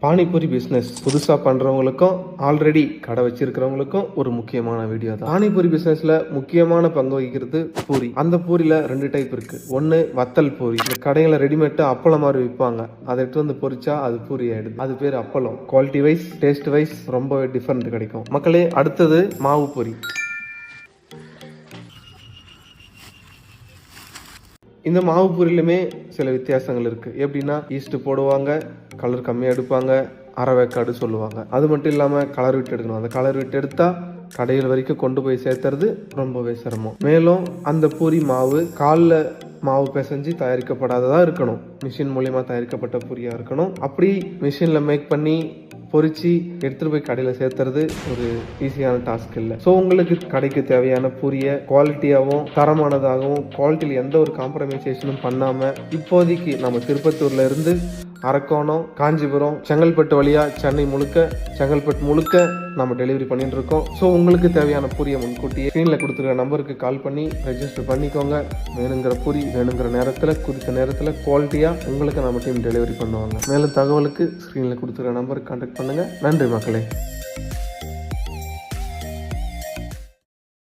Panipuri business புதுசாக பண்ணுறவங்களுக்கும் already கடை வச்சிருக்கிறவங்களுக்கும் ஒரு முக்கியமான வீடியோ தான். பானிபூரி பிஸ்னஸில் முக்கியமான பங்கு வகிக்கிறது பூரி. அந்த பூரியில் 2 டைப் இருக்குது. ஒன்று வத்தல் பூரி. இந்த கடையில் ரெடிமேட்டு அப்பளம் மாதிரி விற்பாங்க. அதை எடுத்து வந்து பொரிச்சா அது பூரி ஆகிடுது. அது பேர் அப்பளம். குவாலிட்டி வைஸ் டேஸ்ட் வைஸ் ரொம்ப டிஃப்ரெண்ட் கிடைக்கும். மக்களே, அடுத்தது மாவு பூரி. இந்த மாவு பூரிலுமே சில வித்தியாசங்கள் இருக்குது. எப்படின்னா, ஈஸ்ட்டு போடுவாங்க, கலர் கம்மியாக எடுப்பாங்க, அரை வேக்காடு சொல்லுவாங்க. அது மட்டும் இல்லாமல் கலர் விட்டு எடுக்கணும். அந்த கலர் விட்டு எடுத்தால் கடையில் வரைக்கும் கொண்டு போய் சேர்த்துறது ரொம்பவே சிரமம். மேலும் அந்த பூரி மாவு காலில் மாவு பிசைஞ்சு தயாரிக்கப்படாததாக இருக்கணும். மிஷின் மூலியமாக தயாரிக்கப்பட்ட பூரியாக இருக்கணும். அப்படி மிஷினில் மேக் பண்ணி பொரிச்சு எடுத்துகிட்டு போய் கடையில் சேர்த்துறது ஒரு ஈஸியான டாஸ்க் இல்லை. ஸோ உங்களுக்கு கடைக்கு தேவையான பூரியை குவாலிட்டியாகவும் தரமானதாகவும் குவாலிட்டியில் எந்த ஒரு காம்ப்ரமைசேஷனும் பண்ணாமல் இப்போதைக்கு நம்ம திருப்பத்தூர்ல இருந்து அரக்கோணம், காஞ்சிபுரம், செங்கல்பட்டு வழியாக சென்னை முழுக்க, செங்கல்பட்டு முழுக்க நம்ம டெலிவரி பண்ணிட்டு இருக்கோம். ஸோ உங்களுக்கு தேவையான பூரியை முன்கூட்டியே ஸ்க்ரீனில் கொடுத்துருக்க நம்பருக்கு கால் பண்ணி ரெஜிஸ்டர் பண்ணிக்கோங்க. வேணுங்கிற பூரி வேணுங்கிற நேரத்தில் குறித்த நேரத்தில் குவாலிட்டியாக உங்களுக்கு நம்ம டீம் டெலிவரி பண்ணுவாங்க. மேலும் தகவலுக்கு ஸ்க்ரீனில் கொடுத்துருக்க நம்பருக்கு கான்டாக்ட் பண்ணுங்கள். நன்றி மக்களே.